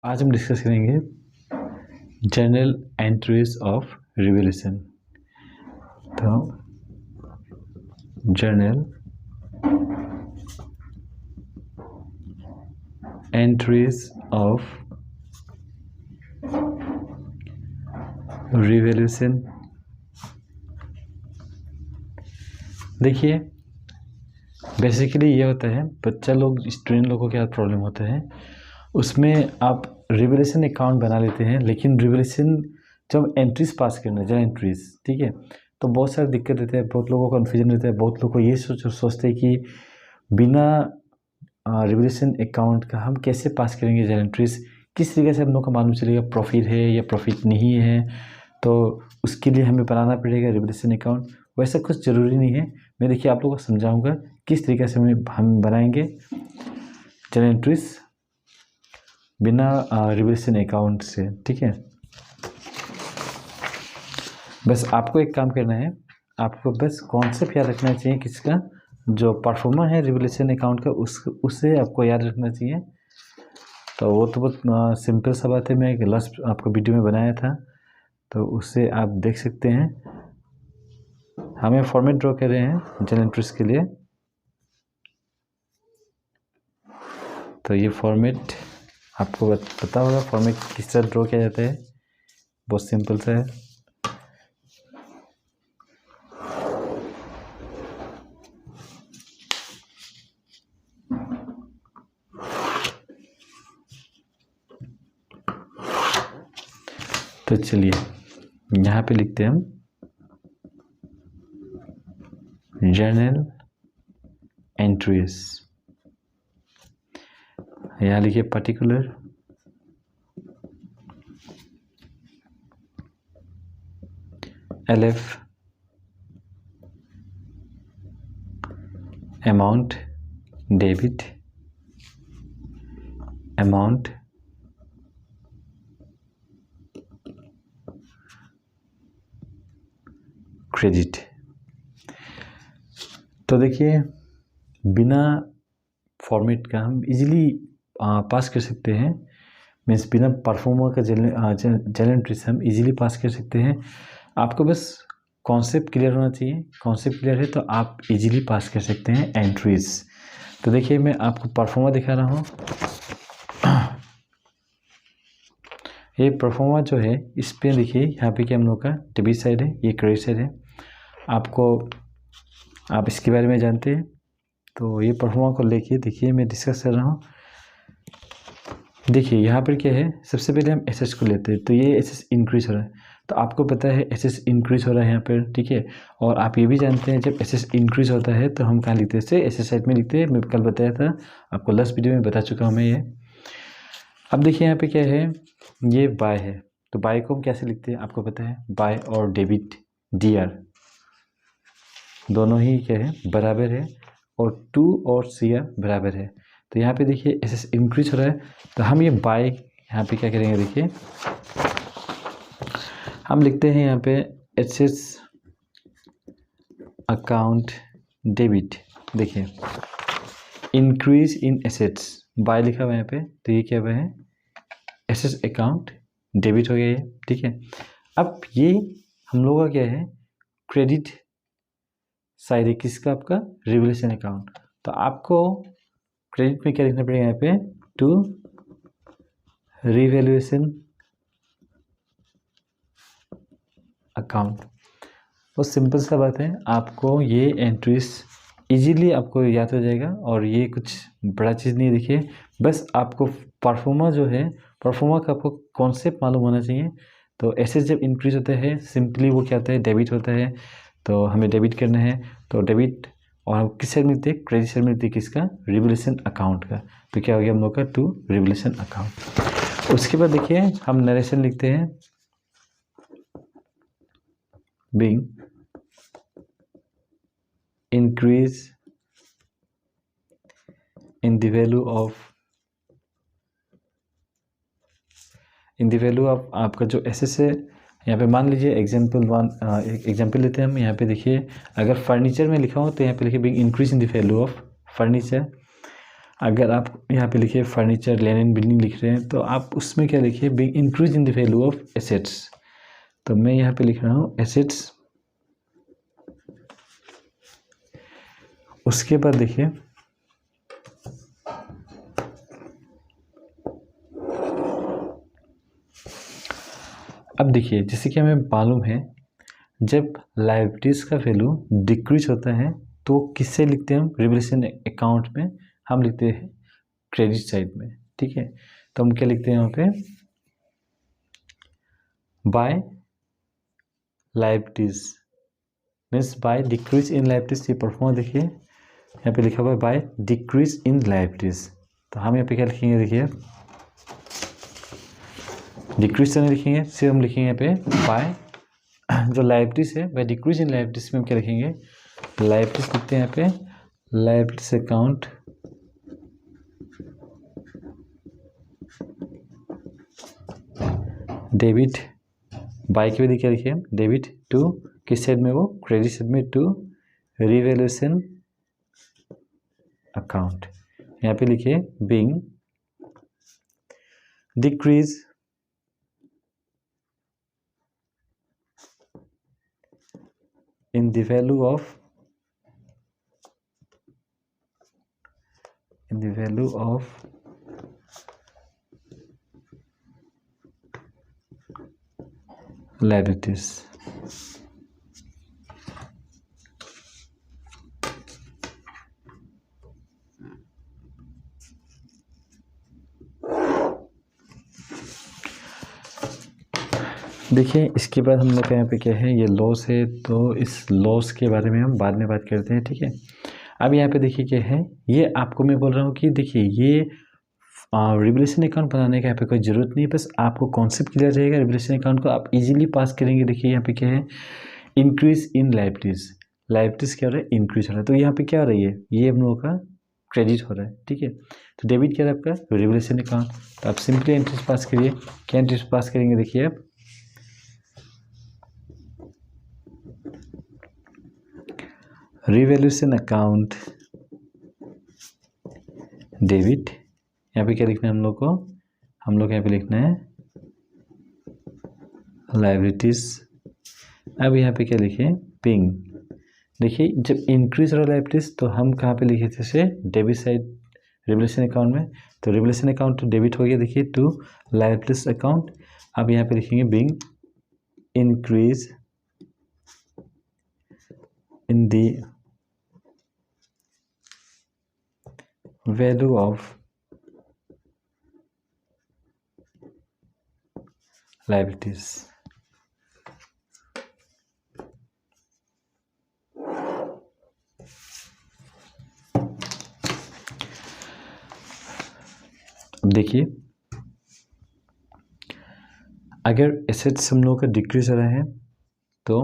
आज हम डिस्कस करेंगे जर्नल एंट्रीज ऑफ रिवोल्यूशन। तो जर्नल एंट्रीज ऑफ रिवोल्यूशन। देखिए, बेसिकली ये होता है, बच्चा लोग स्टूडेंट लोगों को क्या प्रॉब्लम होता है, उसमें आप रिवोल्यूशन अकाउंट बना लेते हैं, लेकिन रिवोल्यूशन जब एंट्रीज पास करना जर्नल एंट्रीज, ठीक है, तो बहुत सारी दिक्कत रहते हैं, बहुत लोगों को कन्फ्यूजन रहता है, बहुत लोग को ये सोचते हैं कि बिना रिवोल्यूशन अकाउंट का हम कैसे पास करेंगे जर्नल एंट्रीज, किस तरीके से हम लोग को मालूम चलेगा प्रॉफिट है या प्रॉफिट नहीं है, तो उसके लिए हमें बनाना पड़ेगा रिवोल्यूशन अकाउंट। वैसा कुछ ज़रूरी नहीं है। मैं देखिए आप लोगों को समझाऊंगा किस तरीके से हम बनाएंगे जर्नल एंट्रीज बिना रिवोल्यूशन अकाउंट से, ठीक है। बस आपको एक काम करना है, आपको बस कॉन्सेप्ट याद रखना चाहिए किसका, जो परफॉर्मा है रिवोल्यूशन अकाउंट का, उससे आपको याद रखना चाहिए। तो वो तो बहुत सिंपल सा बात है, मैं एक लास्ट आपको वीडियो में बनाया था, तो उससे आप देख सकते हैं। हमें फॉर्मेट ड्रॉ कर रहे हैं जर्नल एंट्रीज के लिए, तो ये फॉर्मेट आपको पता होगा फॉर्मेट किस तरह ड्रॉ किया जाता है, बहुत सिंपल सा है। तो चलिए यहाँ पे लिखते हैं हम जर्नल एंट्रीज, यहाँ लिखिए particular LF amount debit amount credit. तो देखिए बिना फॉर्मेट का हम इजीली पास कर सकते हैं, मीन्स बिना परफॉर्मर का जर्नल एंट्रीज हम इजीली पास कर सकते हैं। आपको बस कॉन्सेप्ट क्लियर होना चाहिए, कॉन्सेप्ट क्लियर है तो आप इजीली पास कर सकते हैं एंट्रीज। तो देखिए मैं आपको परफॉर्मर दिखा रहा हूँ। ये परफॉर्मर जो है इस पे देखिए, यहाँ पे क्या हम लोग का डेबिट साइड है, ये क्रेडिट साइड है। आप इसके बारे में जानते हैं, तो ये परफॉर्मर को लेके देखिए मैं डिस्कस कर रहा हूँ। देखिए यहाँ पर क्या है, सबसे पहले हम एसेस को लेते हैं, तो ये एसेस इंक्रीज हो रहा है, तो आपको पता है एसेस इंक्रीज हो रहा है यहाँ पर, ठीक है। और आप ये भी जानते हैं जब एसेस इंक्रीज होता है तो हम कहाँ लिखते हैं, एसेस साइड में लिखते हैं। मैं कल बताया था आपको, लास्ट वीडियो में बता चुका हूँ मैं ये। अब देखिए यहाँ पे क्या है, ये बाय है, तो बाय को हम कैसे लिखते हैं आपको पता है, बाय और डेबिट DR दोनों ही क्या है बराबर है, और टू और CR बराबर है। तो यहाँ पे देखिए एसेस इंक्रीज हो रहा है, तो हम ये बाय यहाँ पे क्या करेंगे, देखिए हम लिखते हैं यहाँ पे एसेस अकाउंट डेबिट। देखिए इंक्रीज इन एसेट्स बाय लिखा हुआ है यहाँ पे, तो ये क्या हुआ है एसेस अकाउंट डेबिट हो गया ये, ठीक है। अब ये हम लोगों का क्या है क्रेडिट साइड है, किसका, आपका रिवोल्यूशन अकाउंट। तो आपको क्रेडिट में क्या लिखना पड़ेगा यहाँ पे, टू रिवोल्यूशन अकाउंट। बहुत सिंपल सा बात है, आपको ये एंट्रीज इजीली आपको याद हो जाएगा, और ये कुछ बड़ा चीज़ नहीं है। देखिए बस आपको परफॉर्मा जो है, परफॉर्मा का आपको कॉन्सेप्ट मालूम होना चाहिए। तो एसेस जब इंक्रीज होता है सिंपली वो क्या होता है, डेबिट होता है, तो हमें डेबिट करना है, तो डेबिट, और हम किस साइड मिलते हैं, क्रेडिट साइड मिलते हैं, किसका, रिवोल्यूशन अकाउंट का। तो क्या हो गया हम लोग का, टू रिवोल्यूशन अकाउंट। उसके बाद देखिए हम नरेशन लिखते हैं, being increase in the value of आपका जो एसेस है। यहाँ पे मान लीजिए एग्जाम्पल एक एग्जाम्पल लेते हैं हम। यहाँ पे देखिए अगर फर्नीचर में लिखा हो तो यहाँ पे लिखिए big increase in the value of furniture. अगर आप यहाँ पे लिखिए फर्नीचर, लैंड एंड बिल्डिंग लिख रहे हैं तो आप उसमें क्या लिखिए, big increase in the value of assets. तो मैं यहाँ पे लिख रहा हूँ एसेट्स। उसके बाद देखिए अब देखिए, जैसे कि हमें मालूम है जब लायबिलिटीज़ का वैल्यू डिक्रीज होता है तो किससे लिखते हैं हम, रिवैल्यूएशन अकाउंट में हम लिखते हैं क्रेडिट साइड में, ठीक है। तो हम क्या लिखते हैं यहाँ पे, by liabilities means by decrease in liabilities. ये परफॉर्म देखिए यहाँ पे लिखा हुआ है बाय डिक्रीज इन लायबिलिटीज। तो हम यहाँ पे क्या लिखेंगे, देखिए डिक्रीज तो नहीं लिखेंगे, सिर्फ हम लिखेंगे यहाँ पे बाय जो लायबिलिटीज है बाय डिक्रीज इन लायबिलिटीज में हम क्या लिखेंगे, लायबिलिटीज लिखते हैं यहाँ पे, लायबिलिटीज अकाउंट डेबिट बाय की वजह क्या लिखिए, डेबिट टू किस साइड में, वो क्रेडिट साइड में, टू रिवैल्यूएशन अकाउंट। यहाँ पे लिखिए being decrease in the value of liabilities। देखिए इसके बाद हम लोग का यहाँ पे क्या है, ये लॉस है, तो इस लॉस के बारे में हम बाद में बात करते हैं, ठीक है। अब यहाँ पे देखिए क्या है, ये आपको मैं बोल रहा हूँ कि देखिए ये रिवैल्यूएशन अकाउंट बनाने का यहाँ पे कोई ज़रूरत नहीं है, बस आपको कॉन्सेप्ट क्लियर रहेगा, रिवैल्यूएशन अकाउंट को आप इजीली पास करेंगे। देखिए यहाँ पे क्या है, इंक्रीज इन लायबिलिटीज़, लायबिलिटीज़ क्या हो रहा है, इंक्रीज हो रहा है, तो यहाँ पे क्या हो रही है, ये हम लोगों का क्रेडिट हो रहा है, ठीक है। तो डेबिट क्या है आपका, रिवैल्यूएशन अकाउंट। तो आप सिंपली एंट्रीज पास करिए, क्या एंट्रीज पास करेंगे, देखिए आप रिवैल्यूएशन अकाउंट डेबिट, यहाँ पे क्या लिखना है हम लोग को, हम लोग यहाँ पे लिखना है लायबिलिटीज। अब यहाँ पे क्या लिखे, पिंग। देखिए जब इंक्रीज हो रहा लायबिलिटीज तो हम कहाँ पे लिखे थे, से डेबिट साइड रिवैल्यूएशन अकाउंट में, तो रिवैल्यूएशन अकाउंट टू डेबिट हो गया, देखिए टू लायबिलिटीज अकाउंट। अब यहाँ पे लिखेंगे being increase in the value of liabilities. अब देखिए अगर एसेट्स हम लोगों का डिक्रीज हो रहा है तो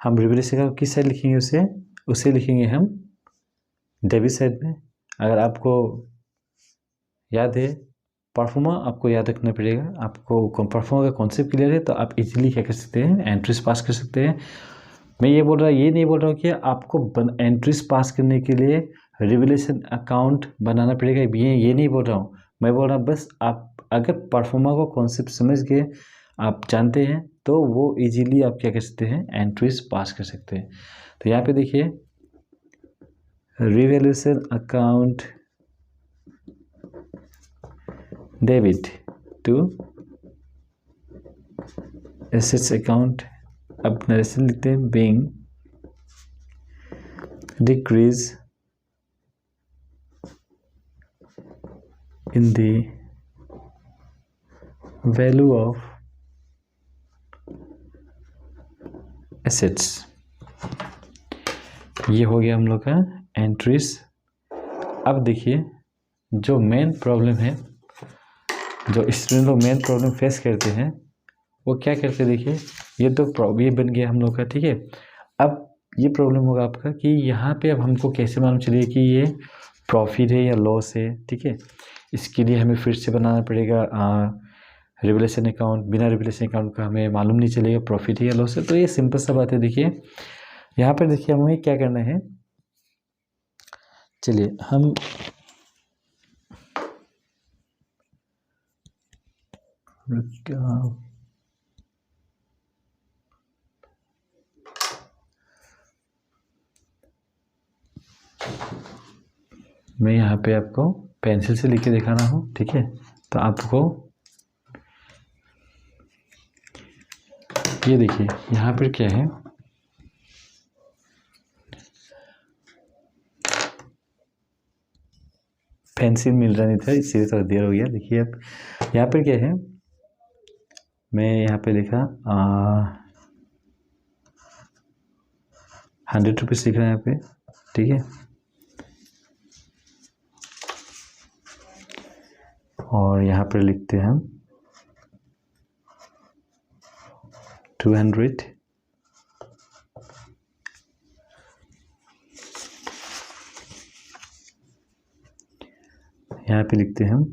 हम रिवैल्यूएशन का किस साइड लिखेंगे, उसे लिखेंगे हम डेबिट साइड में। अगर आपको याद है परफॉर्मा, आपको याद रखना पड़ेगा, आपको परफॉर्मा का कॉन्सेप्ट क्लियर है तो आप इजीली क्या कर सकते हैं, एंट्रीज पास कर सकते हैं। मैं ये नहीं बोल रहा हूँ कि आपको एंट्रीज पास करने के लिए रिवैल्यूएशन अकाउंट बनाना पड़ेगा, ये नहीं बोल रहा हूँ। मैं बोल रहा हूँ बस आप अगर परफॉर्मा को कॉन्सेप्ट समझ के आप जानते हैं तो वो इजीली आप क्या कर सकते हैं, एंट्रीज पास कर सकते हैं। तो यहाँ पे देखिए revaluation account debit to assets account. अब नरेशन लिखते हैं being decrease in the value of assets. ये हो गया हम लोग का एंट्रीज। अब देखिए जो मेन प्रॉब्लम है, जो स्टूडेंट लोग मेन प्रॉब्लम फेस करते हैं वो क्या करते हैं, देखिए ये तो ये बन गया हम लोग का, ठीक है। अब ये प्रॉब्लम होगा आपका कि यहाँ पे अब हमको कैसे मालूम चलेगा कि ये प्रॉफिट है या लॉस है, ठीक है। इसके लिए हमें फिर से बनाना पड़ेगा रिवैल्यूएशन अकाउंट। बिना रिवैल्यूएशन अकाउंट का हमें मालूम नहीं चलेगा प्रॉफिट है या लॉस है। तो ये सिंपल सा बात है। देखिए यहाँ पर देखिए हमें क्या करना है, चलिए हम मैं यहाँ पे आपको पेंसिल से लिख के दिखा रहा हूँ, ठीक है। तो आपको ये देखिए यहाँ पर क्या है, पेंसिल मिल रहा नहीं था इसलिए थोड़ा देर हो गया। देखिए अब यहाँ पर क्या है, मैं यहाँ पे लिखा 100 रुपीज़ लिख रहा है यहाँ पे, ठीक है। और यहाँ पर लिखते हैं हम 200, यहाँ पे लिखते हैं हम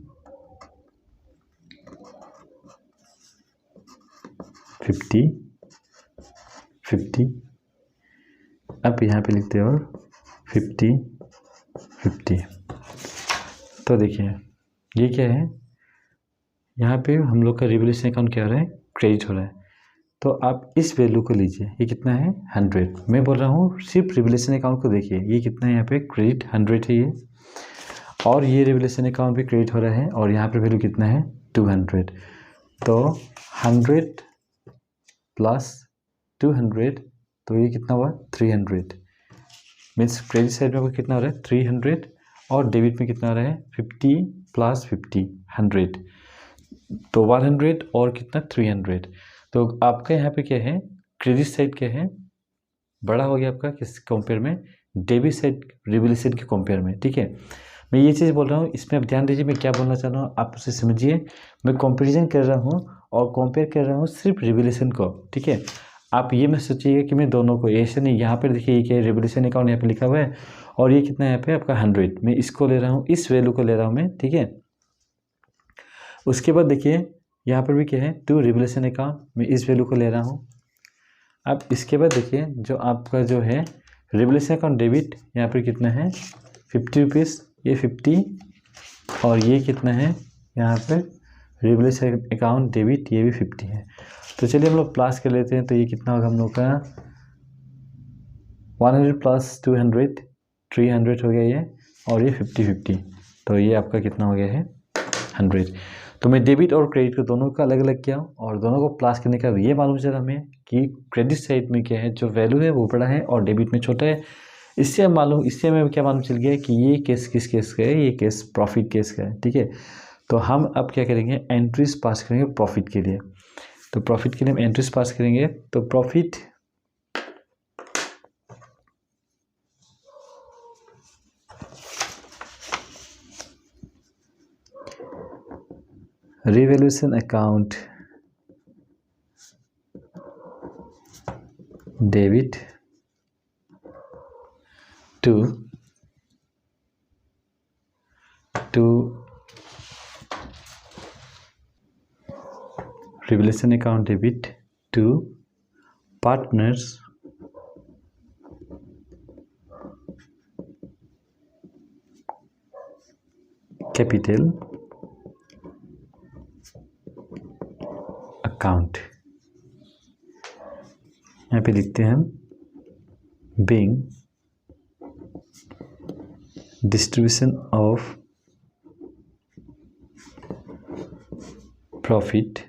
50, अब यहाँ पे लिखते हैं और 50। तो देखिए ये क्या है, यहाँ पे हम लोग का रिवोल्यूशन अकाउंट क्या हो रहा है, क्रेडिट हो रहा है। तो आप इस वैल्यू को लीजिए, ये कितना है 100। मैं बोल रहा हूँ सिर्फ रिवोल्यूशन अकाउंट को देखिए, ये कितना है यहाँ पे क्रेडिट 100 है ये, और ये रिवोल्यूशन अकाउंट भी क्रेडिट हो रहा है, और यहाँ पे वैल्यू कितना है 200। तो 100 प्लस 200, तो ये कितना हुआ 300। मीन्स क्रेडिट साइड में कितना हो रहा है 300, और डेबिट में कितना हो रहा है 50 प्लस 50 100, तो 100 और कितना 300। तो आपका यहाँ पे क्या है, क्रेडिट साइड क्या है बड़ा हो गया आपका किस कंपेयर में, डेबिट साइड रिवोल्यूशन के कंपेयर में, ठीक है। मैं ये चीज़ बोल रहा हूँ, इसमें आप ध्यान दीजिए मैं क्या बोलना चाह रहा हूँ, आप उसे समझिए। मैं कंपैरिजन कर रहा हूँ और कंपेयर कर रहा हूँ सिर्फ रिवोल्यूशन को, ठीक है। आप ये मत सोचिएगा कि मैं दोनों को, ऐसे नहीं। यहाँ पर देखिए ये क्या है, रिवोल्यूशन अकाउंट यहाँ पे लिखा हुआ है, और ये कितना है यहाँ पे आपका 100, मैं इसको ले रहा हूँ, इस वैल्यू को ले रहा हूँ मैं, ठीक है। उसके बाद देखिए यहाँ पर भी क्या है, टू रिवोल्यूशन अकाउंट, मैं इस वैल्यू को ले रहा हूँ। अब इसके बाद देखिए जो आपका जो है रिवोल्यूशन अकाउंट डेबिट, यहाँ पर कितना है 50 रुपीज़, ये 50, और ये कितना है यहाँ पर रिवोल्यूशन अकाउंट डेबिट, ये भी 50 है। तो चलिए हम लोग प्लस कर लेते हैं, तो ये कितना होगा हम लोग का 100 प्लस 200 300 हो गया ये, और ये 50, तो ये आपका कितना हो गया है 100। तो मैं डेबिट और क्रेडिट को दोनों का अलग अलग किया, और दोनों को प्लस करने का ये मालूम चला हमें कि क्रेडिट साइड में क्या है, जो वैल्यू है वो बड़ा है और डेबिट में छोटा है। इससे हमें क्या मालूम चल गया कि ये केस किस केस का है, ये केस प्रॉफिट केस का है, ठीक है। तो हम अब क्या करेंगे, एंट्रीज पास करेंगे प्रॉफिट के लिए। तो प्रॉफिट के लिए हम एंट्रीज पास करेंगे, तो profit revolution account debit to revolution account debit to partners capital account. यहाँ पे लिखते हैं हम बीइंग डिस्ट्रीब्यूशन ऑफ प्रॉफिट,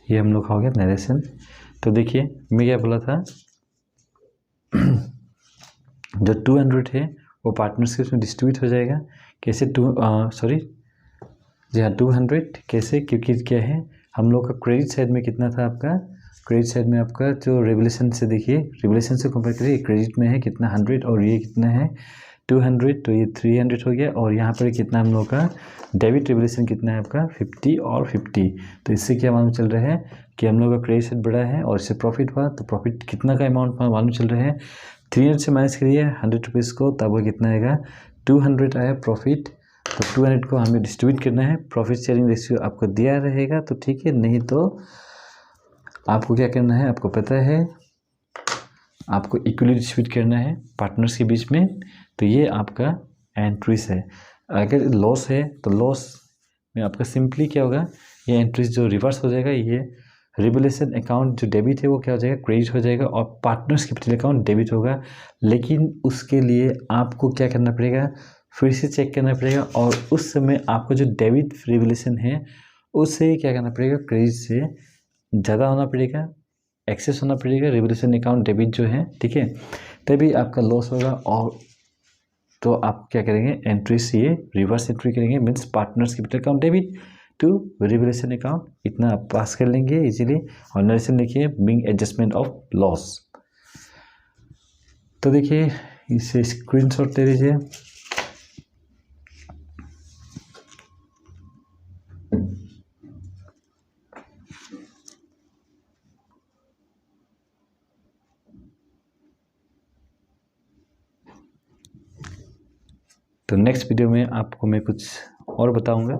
ये हम लोग का हो गया नरेशन। तो देखिए मैं क्या बोला था, जो 200 है वो पार्टनर्स के उसमें डिस्ट्रीब्यूट हो जाएगा। कैसे जी हाँ 200 कैसे, क्योंकि क्या है हम लोग का क्रेडिट साइड में कितना था आपका, क्रेडिट साइड में आपका जो रिवोल्यूशन से देखिए, रिवोल्यूशन से कंपेयर करिए, क्रेडिट में है कितना 100 और ये कितना है 200, तो ये 300 हो गया। और यहाँ पर कितना हम लोग का डेबिट रिवोल्यूशन कितना है आपका 50 और 50। तो इससे क्या मालूम चल रहा है कि हम लोग का क्रेडिट साइड बड़ा है और इससे प्रॉफिट हुआ, तो प्रॉफिट कितना का अमाउंट मालूम चल रहा है 300 से माइनस करिए 100 रुपीज़ को, तब वो कितना आएगा 200 आया प्रॉफिट। तो 200 को हमें डिस्ट्रीब्यूट करना है, प्रॉफिट शेयरिंग रेशियो आपको दिया रहेगा तो ठीक है, नहीं तो आपको क्या करना है, आपको पता है आपको इक्वली डिस्ट्रीब्यूट करना है पार्टनर्स के बीच में, तो ये आपका एंट्रीज है। अगर लॉस है तो लॉस में आपका सिंपली क्या होगा, ये एंट्रीज जो रिवर्स हो जाएगा, ये रिवोल्यूशन अकाउंट जो डेबिट है वो क्या हो जाएगा, क्रेडिट हो जाएगा और पार्टनर्स कैपिटल अकाउंट डेबिट होगा। लेकिन उसके लिए आपको क्या करना पड़ेगा, फिर से चेक करना पड़ेगा और उस समय आपको जो डेबिट रिवोल्यूशन है उससे क्या करना पड़ेगा, क्रेडिट से ज़्यादा होना पड़ेगा, एक्सेस होना पड़ेगा रिवोल्यूशन अकाउंट डेबिट जो है, ठीक है, तभी आपका लॉस होगा। और तो आप क्या करेंगे, एंट्री से ये रिवर्स एंट्री करेंगे, means partners capital account debit to revolution account, इतना आप पास कर लेंगे इजीली। और नरेशन लिखिए बिंग एडजस्टमेंट ऑफ लॉस। तो देखिए इसे स्क्रीनशॉट ले लीजिए। तो नेक्स्ट वीडियो में आपको मैं कुछ और बताऊंगा।